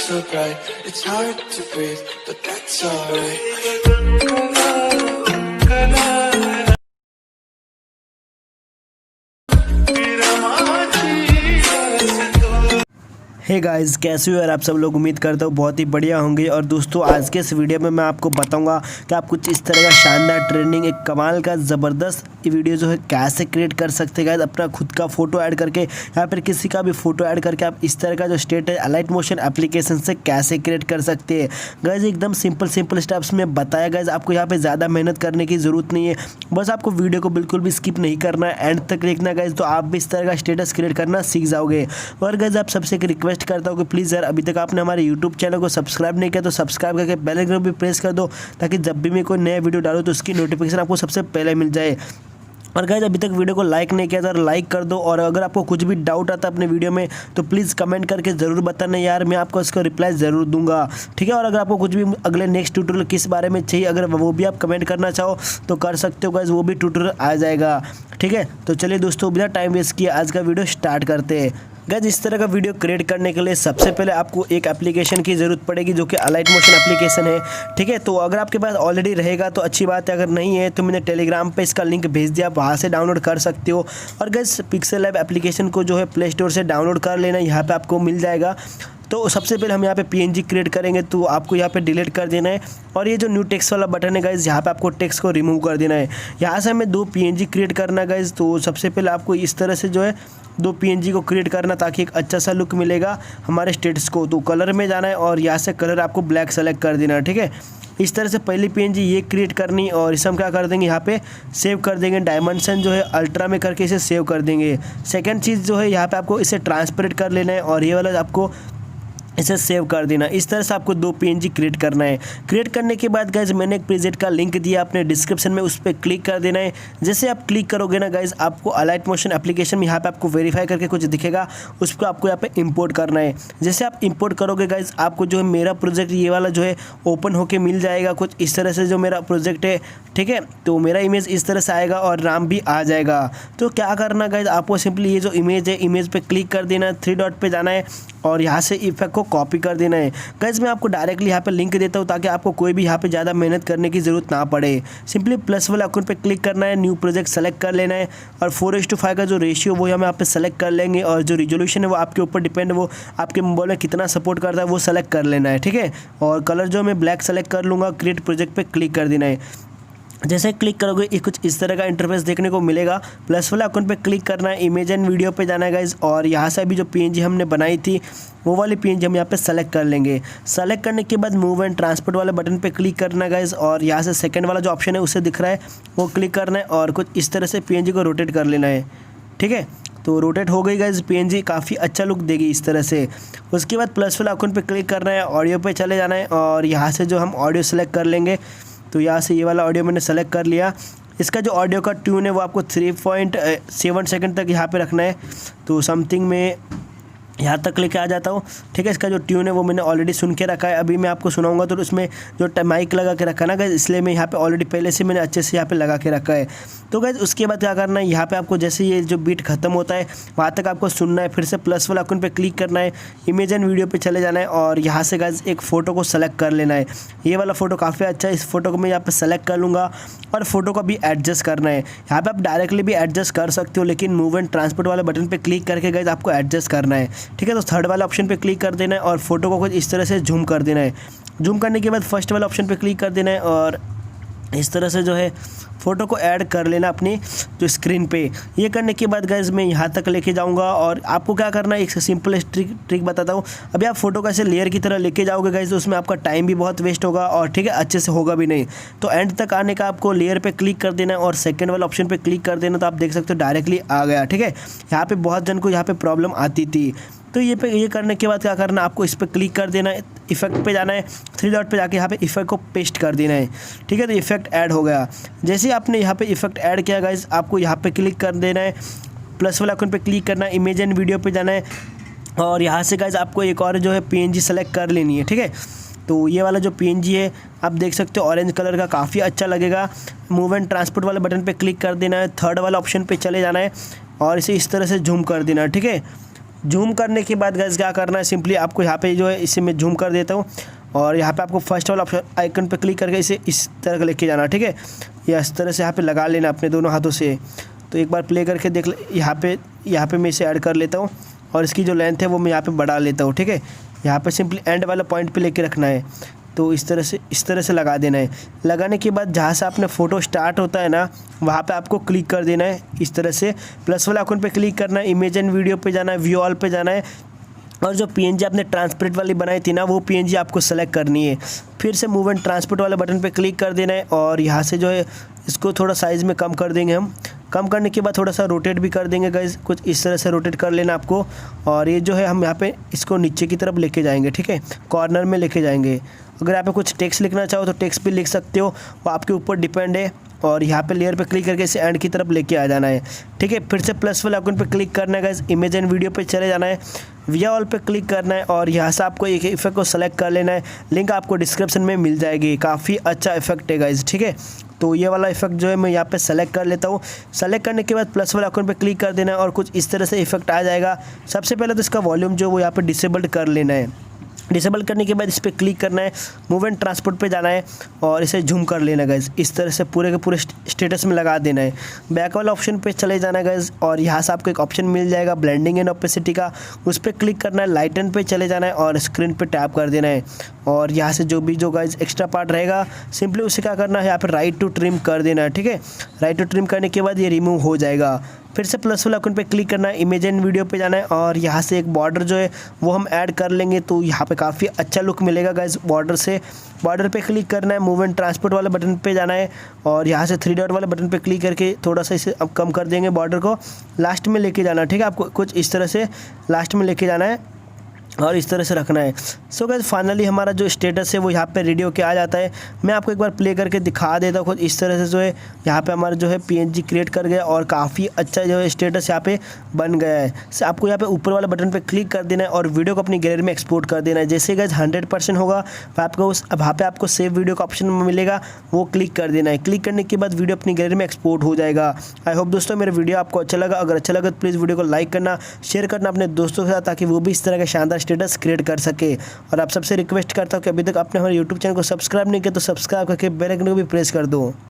so bright, it's hard to breathe, but that's alright. Hey guys, कैसे हो यार आप सब लोग। उम्मीद करता हूँ बहुत ही बढ़िया होंगे। और दोस्तों आज के इस वीडियो में मैं आपको बताऊंगा कि आप कुछ इस तरह का शानदार ट्रेंडिंग एक कमाल का ज़बरदस्त वीडियो जो है कैसे क्रिएट कर सकते हैं गाइस। अपना खुद का फ़ोटो ऐड करके या फिर किसी का भी फ़ोटो ऐड करके आप इस तरह का जो स्टेट है अलाइट मोशन एप्लीकेशन से कैसे क्रिएट कर सकते हैं गाइस। एकदम सिंपल स्टेप्स में बताया गाइस। आपको यहाँ पर ज़्यादा मेहनत करने की ज़रूरत नहीं है, बस आपको वीडियो को बिल्कुल भी स्किप नहीं करना है, एंड तक देखना गाइस, तो आप भी इस तरह का स्टेटस क्रिएट करना सीख जाओगे। और गाइस आप सबसे एक रिक्वेस्ट करता हूँ कि प्लीज़ यार अभी तक आपने हमारे यूट्यूब चैनल को सब्सक्राइब नहीं किया तो सब्सक्राइब करके बेल आइकन भी प्रेस कर दो, ताकि जब भी मैं कोई नया वीडियो डालूँ तो उसकी नोटिफिकेशन आपको सबसे पहले मिल जाए। और गाइस अभी तक वीडियो को लाइक नहीं किया तो लाइक कर दो। और अगर आपको कुछ भी डाउट आता है अपने वीडियो में तो प्लीज़ कमेंट करके ज़रूर बताना यार, मैं आपको इसका रिप्लाई ज़रूर दूंगा, ठीक है। और अगर आपको कुछ भी अगले नेक्स्ट ट्यूटोरियल किस बारे में चाहिए, अगर वो भी आप कमेंट करना चाहो तो कर सकते हो गाइस, वो भी ट्यूटोरियल आ जाएगा, ठीक है। तो चलिए दोस्तों बिना टाइम वेस्ट किए आज का वीडियो स्टार्ट करते हैं। गाइस इस तरह का वीडियो क्रिएट करने के लिए सबसे पहले आपको एक एप्लीकेशन की ज़रूरत पड़ेगी जो कि अलाइट मोशन एप्लीकेशन है, ठीक है। तो अगर आपके पास ऑलरेडी रहेगा तो अच्छी बात है, अगर नहीं है तो मैंने टेलीग्राम पे इसका लिंक भेज दिया, आप वहाँ से डाउनलोड कर सकते हो। और गाइस पिक्सेल लैब एप्लीकेशन को जो है प्ले स्टोर से डाउनलोड कर लेना, यहाँ पर आपको मिल जाएगा। तो सबसे पहले हम यहाँ पे पीएनजी क्रिएट करेंगे, तो आपको यहाँ पे डिलीट कर देना है। और ये जो न्यू टेक्स्ट वाला बटन है गाइस, यहाँ पे आपको टेक्स्ट को रिमूव कर देना है। यहाँ से हमें 2 पीएनजी क्रिएट करना है गाइस। तो सबसे पहले आपको इस तरह से जो है 2 पीएनजी को क्रिएट करना, ताकि एक अच्छा सा लुक मिलेगा हमारे स्टेटस को। तो कलर में जाना है और यहाँ से कलर आपको ब्लैक सेलेक्ट कर देना है, ठीक है। इस तरह से पहली पीएनजी ये क्रिएट करनी, और इसे हम क्या कर देंगे यहाँ पे सेव कर देंगे। डायमेंशन जो है अल्ट्रा में करके इसे सेव कर देंगे। सेकंड चीज़ जो है यहाँ पे आपको इसे ट्रांसपेरेंट कर लेना है, और ये वाला आपको इसे सेव कर देना। इस तरह से आपको 2 पीएनजी क्रिएट करना है। क्रिएट करने के बाद गाइज मैंने एक प्रीसेट का लिंक दिया अपने डिस्क्रिप्शन में, उस पर क्लिक कर देना है। जैसे आप क्लिक करोगे ना गाइज, आपको अलाइट मोशन एप्लीकेशन में यहाँ पे आपको वेरीफाई करके कुछ दिखेगा, उसको आपको यहाँ पे इंपोर्ट करना है। जैसे आप इंपोर्ट करोगे गाइज, आपको जो है मेरा प्रोजेक्ट ये वाला जो है ओपन होके मिल जाएगा कुछ इस तरह से, जो मेरा प्रोजेक्ट है, ठीक है। तो मेरा इमेज इस तरह से आएगा और नाम भी आ जाएगा। तो क्या करना गाइज, आपको सिंपली ये जो इमेज है, इमेज पे क्लिक कर देना है, 3 डॉट पे जाना है और यहाँ से इफेक्ट को कॉपी कर देना है। गाइस मैं आपको डायरेक्टली यहाँ पे लिंक देता हूँ, ताकि आपको कोई भी यहाँ पे ज़्यादा मेहनत करने की ज़रूरत ना पड़े। सिंपली प्लस वाले आइकन पे क्लिक करना है, न्यू प्रोजेक्ट सेलेक्ट कर लेना है, और 4:5 का जो रेशियो वो हम यहाँ पे सेलेक्ट कर लेंगे। और जो रिजोल्यूशन है वो आपके ऊपर डिपेंड, वो आपके मोबाइल में कितना सपोर्ट करता है वो सेलेक्ट कर लेना है, ठीक है। और कलर जो मैं ब्लैक सेलेक्ट कर लूँगा, क्रिएट प्रोजेक्ट पर क्लिक कर देना है। जैसे क्लिक करोगे ये कुछ इस तरह का इंटरफेस देखने को मिलेगा। प्लस वाला आइकन पे क्लिक करना है, इमेज एंड वीडियो पे जाना है गाइज, और यहाँ से अभी जो पीएनजी हमने बनाई थी वो वाली पीएनजी हम यहाँ पे सेलेक्ट कर लेंगे। सेलेक्ट करने के बाद मूव एंड ट्रांसपोर्ट वाले बटन पे क्लिक करना है गाइज, और यहाँ से सेकंड वाला जो ऑप्शन है उसे दिख रहा है वो क्लिक करना है, और कुछ इस तरह से पीएनजी को रोटेट कर लेना है, ठीक है। तो रोटेट हो गई गाइज पीएनजी, काफ़ी अच्छा लुक देगी इस तरह से। उसके बाद प्लस वाला आइकन पे क्लिक करना है, ऑडियो पे चले जाना है, और यहाँ से जो हम ऑडियो सेलेक्ट कर लेंगे। तो यहाँ से ये वाला ऑडियो मैंने सेलेक्ट कर लिया। इसका जो ऑडियो का ट्यून है वो आपको 3.7 सेकंड तक यहाँ पे रखना है। तो समथिंग में यहाँ तक लेके आ जाता हूँ, ठीक है। इसका जो ट्यून है वो मैंने ऑलरेडी सुन के रखा है, अभी मैं आपको सुनाऊंगा तो उसमें जो माइक लगा के रखा है ना गाइस, इसलिए मैं यहाँ पे ऑलरेडी पहले से मैंने अच्छे से यहाँ पे लगा के रखा है। तो गाइस उसके बाद क्या करना है, यहाँ पे आपको जैसे ये जो बीट खत्म होता है वहाँ तक आपको सुनना है। फिर से प्लस वाला आइकन पे क्लिक करना है, इमेज एंड वीडियो पे चले जाना है, और यहाँ से गाइस एक फ़ोटो को सेलेक्ट कर लेना है। ये वाला फ़ोटो काफ़ी अच्छा है, इस फोटो को मैं यहाँ पे सेलेक्ट कर लूँगा, और फोटो को भी एडजस्ट करना है। यहाँ पे आप डायरेक्टली भी एडजस्ट कर सकते हो, लेकिन मूव एंड ट्रांसपोर्ट वाले बटन पे क्लिक करके गाइस आपको एडजस्ट करना है, ठीक है। तो थर्ड वाला ऑप्शन पे क्लिक कर देना है, और फोटो को कुछ इस तरह से जूम कर देना है। जूम करने के बाद फर्स्ट वाला ऑप्शन पे क्लिक कर देना है, और इस तरह से जो है फ़ोटो को ऐड कर लेना अपनी जो स्क्रीन पे। ये करने के बाद गाइस मैं यहाँ तक लेके जाऊँगा, और आपको क्या करना है, एक सिंपल ट्रिक बताता हूँ। अभी आप फोटो को ऐसे लेयर की तरह लेके जाओगे गाइस, तो उसमें आपका टाइम भी बहुत वेस्ट होगा, और ठीक है अच्छे से होगा भी नहीं। तो एंड तक आने का आपको लेयर पे क्लिक कर देना है, और सेकंड वाला ऑप्शन पे क्लिक कर देना, तो आप देख सकते हो डायरेक्टली आ गया, ठीक है। यहाँ पे बहुत जन को यहाँ पे प्रॉब्लम आती थी। तो ये करने के बाद क्या करना, आपको इस पर क्लिक कर देना है, इफेक्ट पे जाना है, 3 डॉट पे जाके यहाँ पे इफेक्ट को पेस्ट कर देना है, ठीक है। तो इफेक्ट ऐड हो गया। जैसे ही आपने यहाँ पे इफेक्ट ऐड किया गाइस, आपको यहाँ पे क्लिक कर देना है, प्लस वाला आइकन पे क्लिक करना है, इमेज एंड वीडियो पे जाना है, और यहाँ से गाइस आपको एक और जो है पीएनजी सेलेक्ट कर लेनी है, ठीक है। तो ये वाला जो पीएनजी है आप देख सकते हो ऑरेंज कलर का, काफ़ी अच्छा लगेगा। मूव एंड ट्रांसपोर्ट वाले बटन पे क्लिक कर देना है, थर्ड वाला ऑप्शन पे चले जाना है, और इसे इस तरह से जूम कर देना है, ठीक है। जूम करने के बाद गाइस क्या करना है, सिंपली आपको यहाँ पे जो है इसे मैं जूम कर देता हूँ और यहाँ पे आपको फर्स्ट वाला ऑप्शन आइकन पे क्लिक करके इसे इस तरह लेके जाना, ठीक है। या इस तरह से यहाँ पे लगा लेना अपने दोनों हाथों से। तो एक बार प्ले करके देख ले, यहाँ पे मैं इसे ऐड कर लेता हूँ और इसकी जो लेंथ है वो मैं यहाँ पे बढ़ा लेता हूँ, ठीक है। यहाँ पे सिंपली एंड वाला पॉइंट पे लेके रखना है। तो इस तरह से लगा देना है। लगाने के बाद जहाँ से आपने फ़ोटो स्टार्ट होता है ना, वहाँ पे आपको क्लिक कर देना है। इस तरह से प्लस वाला आइकन पे क्लिक करना है, इमेज एंड वीडियो पे जाना है, व्यू ऑल पे जाना है और जो पीएनजी आपने ट्रांसपेरेंट वाली बनाई थी ना, वो पीएनजी आपको सेलेक्ट करनी है। फिर से मूव एंड ट्रांसपोर्ट वाले बटन पे क्लिक कर देना है और यहाँ से जो है इसको थोड़ा साइज़ में कम कर देंगे हम। कम करने के बाद थोड़ा सा रोटेट भी कर देंगे गाइस, कुछ इस तरह से रोटेट कर लेना आपको। और ये जो है हम यहाँ पे इसको नीचे की तरफ लेके जाएंगे, ठीक है, कॉर्नर में लेके जाएंगे। अगर आप कुछ टेक्स्ट लिखना चाहो तो टेक्स्ट भी लिख सकते हो, वो आपके ऊपर डिपेंड है। और यहाँ पे लेयर पे क्लिक करके इसे एंड की तरफ लेके आ जाना है, ठीक है। फिर से प्लस वाले आइकन पे क्लिक करना है गाइस, इमेज एंड वीडियो पे चले जाना है, व्यू ऑल पे क्लिक करना है और यहाँ से आपको एक इफेक्ट को सेलेक्ट कर लेना है। लिंक आपको डिस्क्रिप्शन में मिल जाएगी, काफ़ी अच्छा इफेक्ट है गाइस, ठीक है। तो ये वाला इफेक्ट जो है मैं यहाँ पे सेलेक्ट कर लेता हूँ। सेलेक्ट करने के बाद प्लस वाले आइकन पे क्लिक कर देना है और कुछ इस तरह से इफेक्ट आ जाएगा। सबसे पहले तो इसका वॉल्यूम जो वो यहाँ पे डिसेबल्ड कर लेना है। डिसेबल करने के बाद इस पर क्लिक करना है, मूव एंड ट्रांसपोर्ट पे जाना है और इसे झूम कर लेना है गाइस। इस तरह से पूरे के पूरे स्टेटस में लगा देना है। बैक वाला ऑप्शन पे चले जाना है गाइस और यहाँ से आपको एक ऑप्शन मिल जाएगा ब्लेंडिंग एंड ओपेसिटी का, उस पर क्लिक करना है, लाइटन पे चले जाना है और स्क्रीन पे टैप कर देना है। और यहाँ से जो भी जो गाइस एक्स्ट्रा पार्ट रहेगा सिंपली उसे क्या करना है, यहाँ पर राइट टू ट्रिम कर देना है, ठीक है। राइट टू ट्रिम करने के बाद ये रिमूव हो जाएगा। फिर से प्लस वाला आइकन पे क्लिक करना है, इमेज एंड वीडियो पे जाना है और यहाँ से एक बॉर्डर जो है वो हम ऐड कर लेंगे। तो यहाँ पे काफ़ी अच्छा लुक मिलेगा गाइस बॉर्डर से। बॉर्डर पे क्लिक करना है, मूव एंड ट्रांसपोर्ट वाले बटन पे जाना है और यहाँ से 3 डॉट वाले बटन पे क्लिक करके थोड़ा सा इसे अब कम कर देंगे, बॉर्डर को लास्ट में लेके जाना है, ठीक है। आपको कुछ इस तरह से लास्ट में लेके जाना है और इस तरह से रखना है। सो गाइस फाइनली हमारा जो स्टेटस है वो यहाँ पे रेडी होके आ जाता है। मैं आपको एक बार प्ले करके दिखा देता हूँ। कुछ इस तरह से जो है यहाँ पे हमारा जो है पीएनजी क्रिएट कर गया और काफ़ी अच्छा जो है स्टेटस यहाँ पे बन गया है। आपको यहाँ पे ऊपर वाले बटन पे क्लिक कर देना है और वीडियो को अपनी गैलरी में एक्सपोर्ट कर देना है। जैसे गाइस 100% होगा वहाँ पे आपको सेव वीडियो का ऑप्शन मिलेगा, वो क्लिक कर देना है। क्लिक करने के बाद वीडियो अपनी गैलरी में एक्सपोर्ट हो जाएगा। आई होप दोस्तों मेरा वीडियो आपको अच्छा लगा। अगर अच्छा लगा तो प्लीज़ वीडियो को लाइक करना, शेयर करना अपने दोस्तों के साथ, ताकि वो भी इस तरह का शानदार स्टेटस क्रिएट कर सके। और आप सबसे रिक्वेस्ट करता हूँ कि अभी तक आपने हमारे यूट्यूब चैनल को सब्सक्राइब नहीं किया तो सब्सक्राइब करके बेल आइकन को भी प्रेस कर दो।